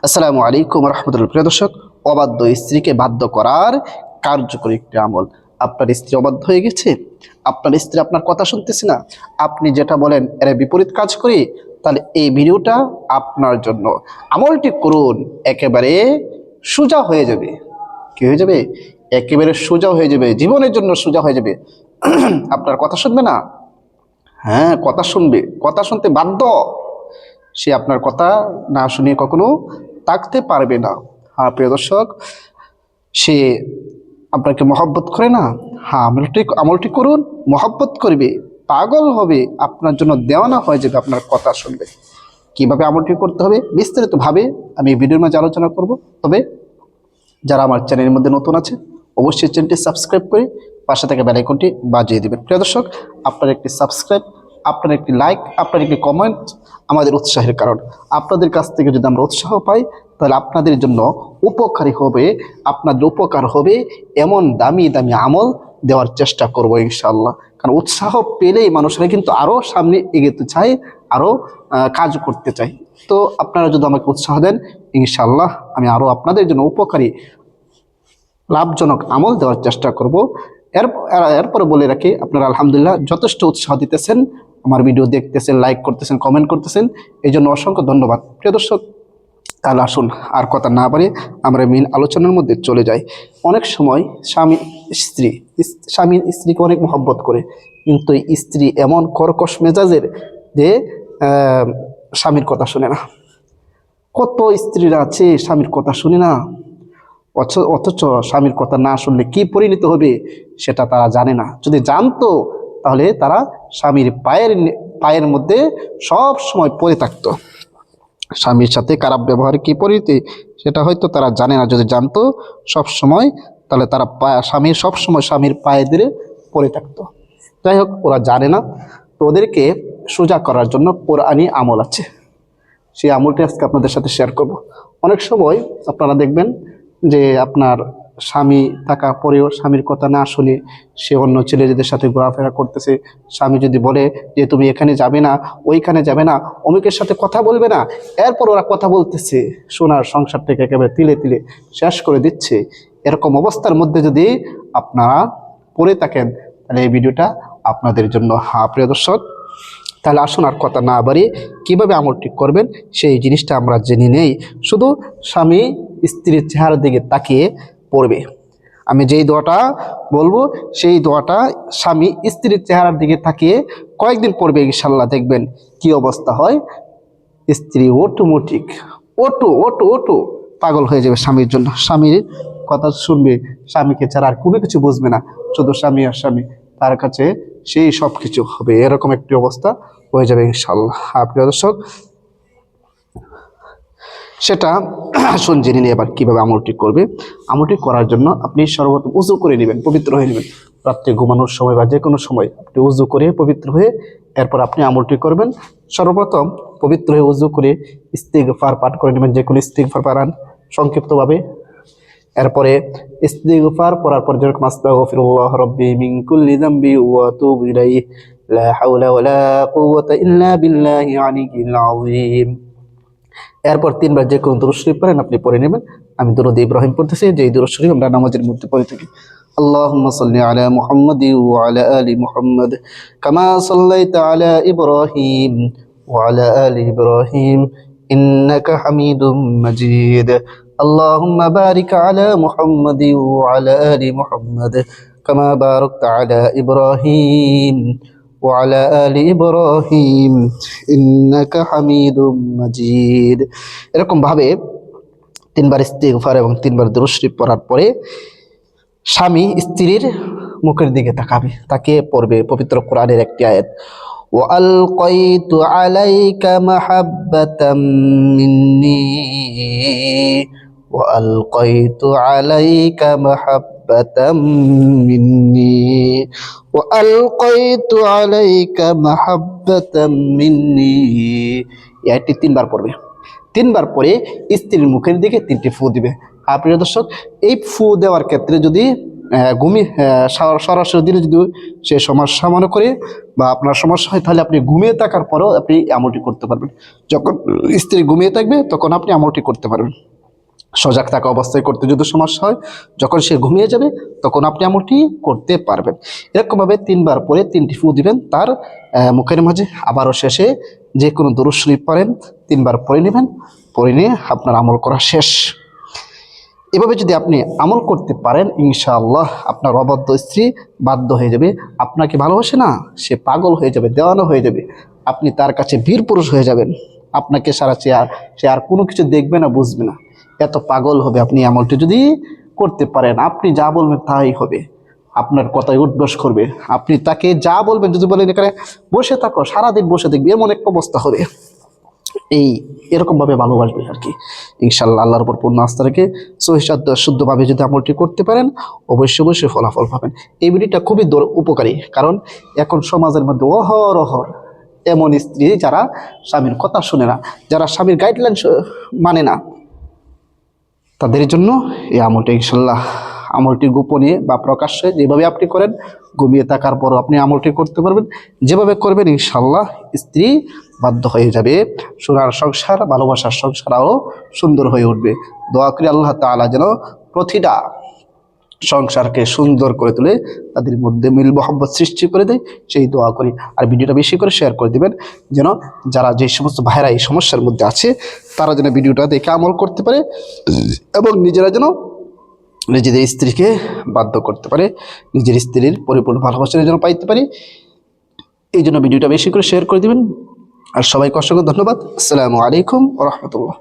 আসসালামু আলাইকুম রহমতুল্লাহ। প্রিয় দর্শক, অবাধ্য স্ত্রীকে বাধ্য করার কার্যকরী একটি আমল। আপনার স্ত্রী অবাধ্য হয়ে গেছে, আপনার স্ত্রী আপনার কথা শুনতেছে না, আপনি যেটা বলেন এর বিপরীত কাজ করি, তাহলে এই ভিডিওটা আপনার জন্য। আমলটি করুন, একেবারে সোজা হয়ে যাবে। কি হয়ে যাবে? একেবারে সোজা হয়ে যাবে, জীবনের জন্য সোজা হয়ে যাবে। আপনার কথা শুনবে না? হ্যাঁ, কথা শুনবে, কথা শুনতে বাধ্য। সে আপনার কথা না শুনে কখনো থাকতে পারবে না। হ্যাঁ প্রিয় দর্শক, সে আপনাকে মহব্বত করে না। হ্যাঁ, আমলটি করুন, মহব্বত করবে, পাগল হবে, আপনার জন্য দেওয়ানা হয়ে যাবে, আপনার কথা শুনবে। কিভাবে আমলটি করতে হবে বিস্তারিতভাবে আমি এই ভিডিওর মাঝে আলোচনা করব। তবে যারা আমার চ্যানেলের মধ্যে নতুন আছে, অবশ্যই চ্যানেলটি সাবস্ক্রাইব করে পাশে থাকা বেল আইকনটি বাজিয়ে দেবেন। প্রিয় দর্শক, আপনার একটি সাবস্ক্রাইব, আপনার একটি লাইক, আপনার একটি কমেন্ট আমাদের উৎসাহের কারণ। আপনাদের কাছ থেকে যদি আমরা উৎসাহ পাই, তাহলে আপনাদের জন্য উপকারী হবে, আপনাদের উপকার হবে এমন দামি দামি আমল দেওয়ার চেষ্টা করব ইনশাআল্লাহ। কারণ উৎসাহ পেলেই মানুষরা কিন্তু আরও সামনে এগোতে চায়, আরও কাজ করতে চায়। তো আপনারা যদি আমাকে উৎসাহ দেন, ইনশাআল্লাহ আমি আরও আপনাদের জন্য উপকারী লাভজনক আমল দেওয়ার চেষ্টা করব। এরপরে বলে রাখি, আপনারা আলহামদুলিল্লাহ যথেষ্ট উৎসাহ দিতেছেন, আমার ভিডিও দেখতেছেন, লাইক করতেছেন, কমেন্ট করতেছেন, এই জন্য অসংখ্য ধন্যবাদ। প্রিয় দর্শক, তাহলে আসুন আর কথা না বাড়িয়ে আমরা মেইন আলোচনার মধ্যে চলে যাই। অনেক সময় স্বামী স্ত্রীকে অনেক মহব্বত করে, কিন্তু স্ত্রী এমন কর্কশ মেজাজের যে স্বামীর কথা শুনে না। কত স্ত্রীরা আছে স্বামীর কথা শুনে না, অথচ স্বামীর কথা না শুনলে কি পরিণত হবে সেটা তারা জানে না। যদি জানতো তাহলে তারা স্বামীর পায়ের মধ্যে সব সময় পড়ে থাকতো। স্বামীর সাথে খারাপ ব্যবহার কি পরিণতি সেটা হয়তো তারা জানে না। যদি জানতো সব সময়, তাহলে তারা সব সময় স্বামীর পায়ে ধরে পড়ে থাকতো। যাই হোক, ওরা জানে না। তো ওদেরকে সোজা করার জন্য কোরআনি আমল আছে, সেই আমলটি আজকে আপনাদের সাথে শেয়ার করব। অনেক সময় আপনারা দেখবেন যে আপনার স্বামী থাকা পরেও স্বামীর কথা না শুনে সে অন্য ছেলেদের সাথে ঘোরাফেরা করতেছে। স্বামী যদি বলে যে তুমি এখানে যাবে না, ওইখানে যাবে না, অমুকের সাথে কথা বলবে না, এরপর ওরা কথা বলতেছে, সোনার সংসারটাকে একেবারে তিলে তিলে শেষ করে দিচ্ছে। এরকম অবস্থার মধ্যে যদি আপনারা পড়ে থাকেন, তাহলে এই ভিডিওটা আপনাদের জন্য। হ্যাঁ প্রিয় দর্শক, তাহলে আসুন আর কথা না বাড়িয়ে কীভাবে আমলটি করবেন সেই জিনিসটা আমরা জেনে নেই। শুধু স্বামী স্ত্রীর চেহারার দিকে তাকিয়ে পড়বে। আমি যেই দোয়াটা বলবো সেই দোয়াটা স্বামী স্ত্রীর চেহারার দিকে তাকিয়ে কয়েকদিন পড়বে, ইনশাল্লাহ দেখবেন কি অবস্থা হয়। স্ত্রী অটোমেটিক ওটো পাগল হয়ে যাবে স্বামীর জন্য। স্বামীর কথা শুনবে, স্বামীকে ছাড়া আর কোনো কিছু বুঝবে না, শুধু স্বামী আর স্বামী, তার কাছে সেই সব কিছু হবে। এরকম একটি অবস্থা হয়ে যাবে ইনশাল্লাহ। প্রিয় দর্শক, সেটা আসুন জেনে নিয়ে এবার কীভাবে আমলটি করবে। আমলটি করার জন্য আপনি সর্বপ্রথম উজু করে নেবেন, পবিত্র হয়ে নেবেন। রাত্রে ঘুমানোর সময় বা যে কোনো সময় আপনি উজু করে পবিত্র হয়ে এরপর আপনি আমলটি করবেন। সর্বপ্রথম পবিত্র হয়ে উজু করে ইস্তিগফার পাঠ করে নেবেন, যে কোনো ইস্তিগফার পারান সংক্ষিপ্তভাবে। এরপরে ইস্তিগফার পড়ার পর যেরকম আস্তাগফিরুল্লাহ রাব্বি মিন কুল্লি যামবি ওয়া আতুবু ইলাইহি লা হাওলা ওয়ালা কুওয়াতা ইল্লা বিল্লাহি আলিয়্যিল আযীম। এরপর 3 বার যে কোনো দুরূদ শরীফ পড়েন আপনি পড়ে নেবেন। আমি দুরূদ ইব্রাহিম পড়তেছি, যে দুরূদ শরীফ আমরা নামাজের মধ্যে পড়ে থাকি। আল্লাহুম্মা সাল্লি আলা মুহাম্মাদি ওয়া আলা আলি মুহাম্মাদ কামা সাল্লাইতা আলা ইব্রাহিম ওয়া আলা আলি ইব্রাহিম ইন্নাকা হামিদুম মাজিদ। আল্লাহুম্মা বারিক আলা মুহাম্মাদি ওয়া আলা আলি মুহাম্মাদ কামা বারাকতা আলা ইব্রাহিম ওয়ালা আলি ইব্রাহিম ইন্নাকা হামিদুম মাজিদ। এরকম ভাবে 3 বার ইস্তিগফার এবং 3 বার দুরূদ শরীফ পড়ার পরে স্বামী স্ত্রীর মুখের দিকে তাকিয়ে পড়বে পবিত্র কোরআনের একটি আয়াত, ওয়া আলকাইতু আলাইকা মাহাব্বাতাম মিন্নি ওয়া আলকাইতু আলাইকা মাহাব্বাতাম মিন্নি ওয়া আলকাইতু আলাইকা মাহাব্বাতাম মিন্নি। এটি 3 বার পড়বে। 3 বার পরে স্ত্রীর মুখের দিকে 3টি ফু দিবে। প্রিয় দর্শক, এই ফু দেওয়ার ক্ষেত্রে যদি ঘুমিয়ে সরাসরি দিনে যদি সে সমস্যা মনে করে বা আপনার সমস্যা হয়, তাহলে আপনি ঘুমিয়ে থাকার পরেও আপনি আমলটি করতে পারবেন। যখন স্ত্রী ঘুমিয়ে থাকবে তখন আপনি আমলটি করতে পারবেন। সজাগ থাকা অবস্থায় করতে যদি সমস্যা হয়, যখন সে ঘুমিয়ে যাবে তখন আপনি আমলটি করতে পারবেন। এরকমভাবে 3বার পরে 3টি ফু দিবেন তার মুখের মাঝে। আবারও শেষে যে কোনো দুরূদ শরীফ পড়েন, 3বার পড়ে নেবেন, পড়ে নিয়ে আপনার আমল করা শেষ। এভাবে যদি আপনি আমল করতে পারেন, ইনশাআল্লাহ আপনার অবাধ্য স্ত্রী বাধ্য হয়ে যাবে। আপনাকে ভালোবাসে না, সে পাগল হয়ে যাবে, দেওয়ানো হয়ে যাবে। আপনি তার কাছে বীর পুরুষ হয়ে যাবেন। আপনাকে সারা সে আর কোনো কিছু দেখবে না, বুঝবে না, এত পাগল হবে আপনি আমলটি যদি করতে পারেন। আপনি যা বলবেন তাই হবে, আপনার কথায় উঠবস করবে। আপনি তাকে যা বলবেন, যদি বলেন এখানে বসে থাকো, সারাদিন বসে দেখবে, এমন একটা অবস্থা হবে। এরকমভাবে ভালোবাসবে আর কি। ইনশাআল্লাহ আল্লাহর উপর পূর্ণ আস্থা রেখে শুদ্ধভাবে যদি আমলটি করতে পারেন, অবশ্যই অবশ্যই ফলাফল পাবেন। এই ভিডিওটা খুবই উপকারী, কারণ এখন সমাজের মধ্যে অহরহ এমন স্ত্রী যারা স্বামীর কথা শুনে না, যারা স্বামীর গাইডলাইন মানে না, তাদের জন্য এই আমলটি ইনশাআল্লাহ, আমলটি গোপনে বা প্রকাশ্যে যেভাবে আপনি করেন, ঘুমিয়ে থাকার পরও আপনি আমলটি করতে পারবেন। যেভাবে করবেন ইনশাআল্লাহ স্ত্রী বাধ্য হয়ে যাবে, সোনার সংসার, ভালোবাসার সংসার আরও সুন্দর হয়ে উঠবে। দোয়া করি আল্লাহ তাআলা যেন প্রতিটা সংসারকে সুন্দর করে তুলে তাদের মধ্যে মিল মহব্বত সৃষ্টি করে দেয়, সেই দোয়া করি। আর ভিডিওটা বেশি করে শেয়ার করে দিবেন, যেন যারা যে সমস্ত ভাইরা এই সমস্যার মধ্যে আছে তারা যেন ভিডিওটা দেখে আমল করতে পারে এবং নিজেরা যেন নিজেদের স্ত্রীকে বাধ্য করতে পারে, নিজের স্ত্রীর পরিপূর্ণ ভালোবাসার যেন পাইতে পারি। এই জন্য ভিডিওটা বেশি করে শেয়ার করে দিবেন। আর সবাইকে অসংখ্য ধন্যবাদ। আসসালামু আলাইকুম ওয়া রাহমাতুল্লাহ।